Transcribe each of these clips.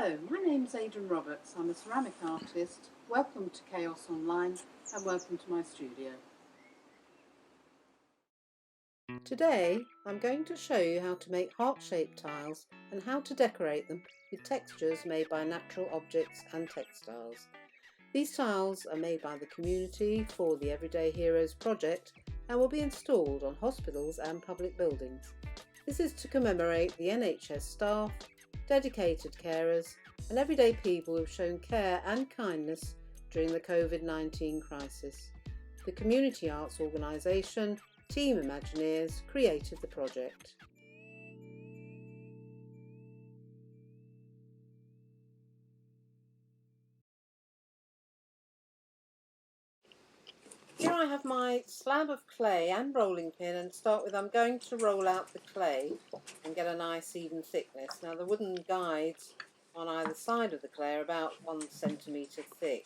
Hello, my name's Adrienne Roberts. I'm a ceramic artist. Welcome to Chaos Online and welcome to my studio. Today I'm going to show you how to make heart-shaped tiles and how to decorate them with textures made by natural objects and textiles. These tiles are made by the community for the Everyday Heroes project and will be installed on hospitals and public buildings. This is to commemorate the NHS staff, dedicated carers and everyday people who have shown care and kindness during the COVID-19 crisis. The community arts organisation Team Imagineers created the project. Here I have my slab of clay and rolling pin, and start with I'm going to roll out the clay and get a nice even thickness. Now the wooden guides on either side of the clay are about 1 centimetre thick.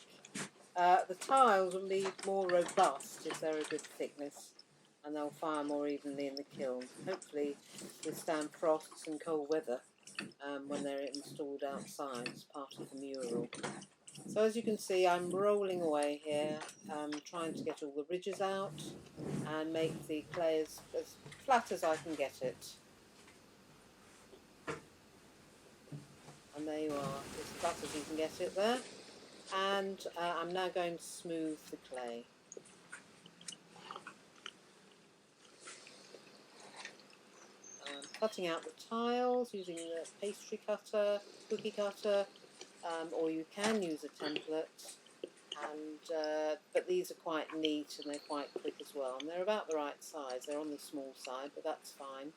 The tiles will be more robust if they're a good thickness, and they'll fire more evenly in the kiln. Hopefully withstand frosts and cold weather when they're installed outside as part of the mural. So as you can see, I'm rolling away here, trying to get all the ridges out and make the clay as flat as I can get it. And there you are, as flat as you can get it there. And I'm now going to smooth the clay. Cutting out the tiles using the pastry cutter, cookie cutter, or you can use a template, and but these are quite neat and they're quite quick as well, and they're about the right size. They're on the small side, but that's fine.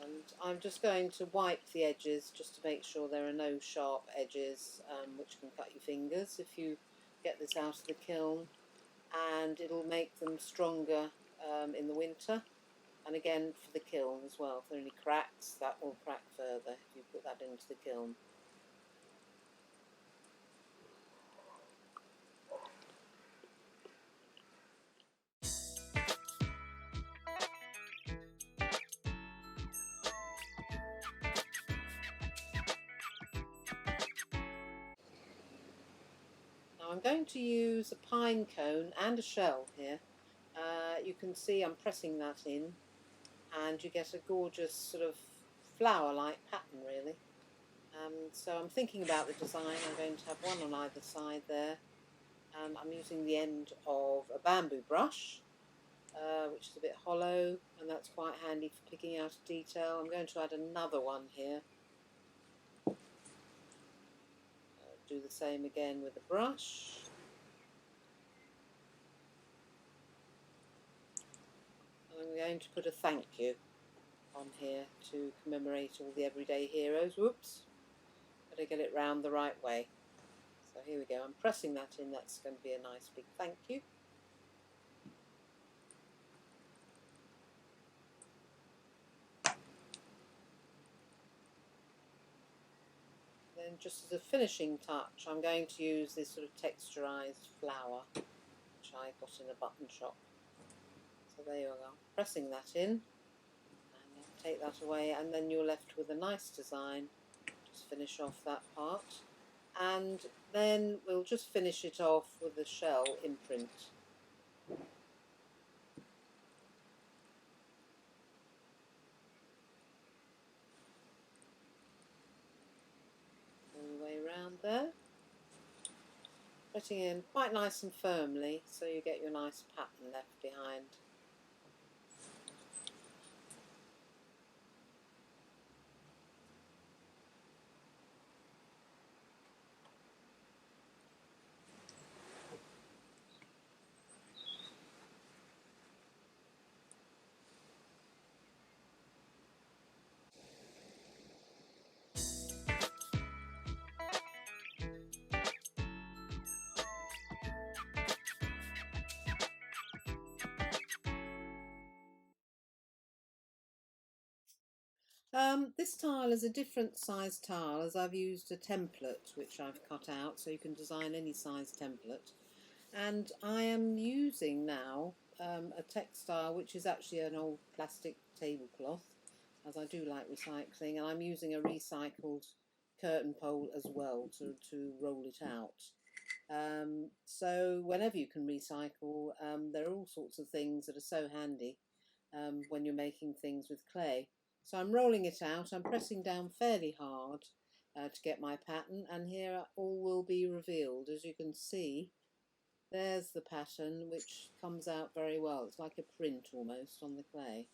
And I'm just going to wipe the edges just to make sure there are no sharp edges which can cut your fingers if you get this out of the kiln, and it'll make them stronger in the winter. And again for the kiln as well, if there are any cracks, that will crack further if you put that into the kiln. Now I'm going to use a pine cone and a shell here. You can see I'm pressing that in, and you get a gorgeous sort of flower-like pattern really. So I'm thinking about the design. I'm going to have one on either side there. I'm using the end of a bamboo brush, which is a bit hollow, and that's quite handy for picking out a detail. I'm going to add another one here. Do the same again with a brush. And I'm going to put a thank you on here to commemorate all the everyday heroes. Whoops, gotta get it round the right way. So here we go, I'm pressing that in. That's going to be a nice big thank you. Then just as a finishing touch, I'm going to use this sort of texturized flower which I got in a button shop. So there you are, pressing that in, and take that away, and then you're left with a nice design. Just finish off that part, and then we'll just finish it off with the shell imprint. All the way around there, putting in quite nice and firmly so you get your nice pattern left behind. This tile is a different size tile, as I've used a template which I've cut out, so you can design any size template. And I am using now a textile which is actually an old plastic tablecloth, as I do like recycling, and I'm using a recycled curtain pole as well to roll it out. So whenever you can recycle, there are all sorts of things that are so handy when you're making things with clay. So I'm rolling it out, I'm pressing down fairly hard to get my pattern, and here all will be revealed. As you can see, there's the pattern, which comes out very well. It's like a print almost on the clay.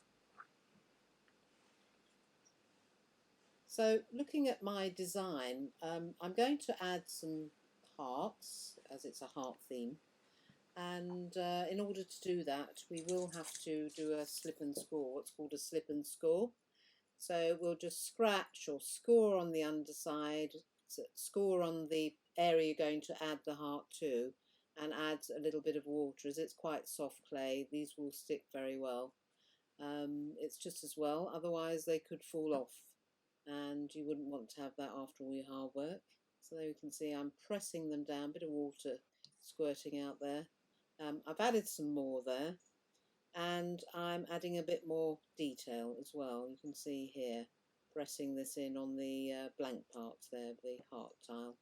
So looking at my design, I'm going to add some hearts, as it's a heart theme. And in order to do that, we will have to do a slip and score, what's called a slip and score. So we'll just scratch or score on the underside, score on the area you're going to add the heart to, and add a little bit of water. As it's quite soft clay, these will stick very well. It's just as well, otherwise they could fall off, and you wouldn't want to have that after all your hard work. So there you can see I'm pressing them down, a bit of water squirting out there. I've added some more there, and I'm adding a bit more detail as well. You can see here, pressing this in on the blank parts there, the heart tile.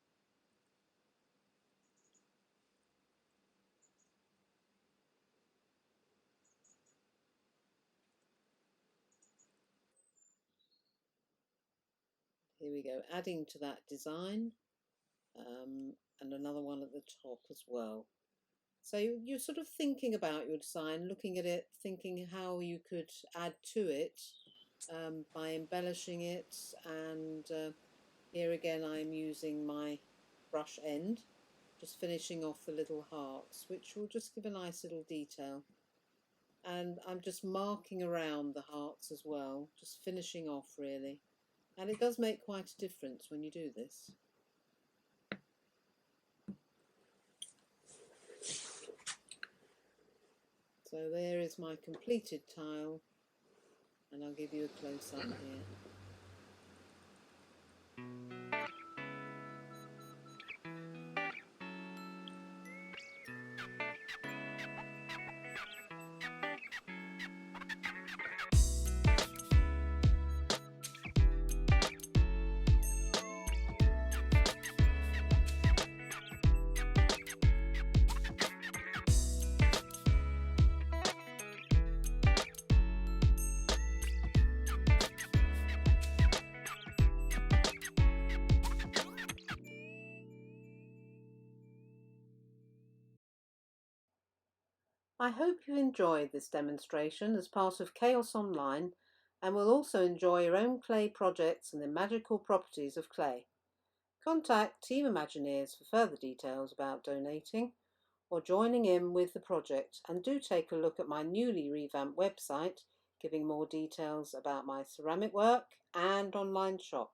Here we go, adding to that design, and another one at the top as well. So you're sort of thinking about your design, looking at it, thinking how you could add to it by embellishing it. And here again I'm using my brush end, just finishing off the little hearts, which will just give a nice little detail. And I'm just marking around the hearts as well, just finishing off really. And it does make quite a difference when you do this. So there is my completed tile, and I'll give you a close-up here. I hope you enjoyed this demonstration as part of Chaos Online, and will also enjoy your own clay projects and the magical properties of clay. Contact Team Imagineers for further details about donating or joining in with the project, and do take a look at my newly revamped website giving more details about my ceramic work and online shop.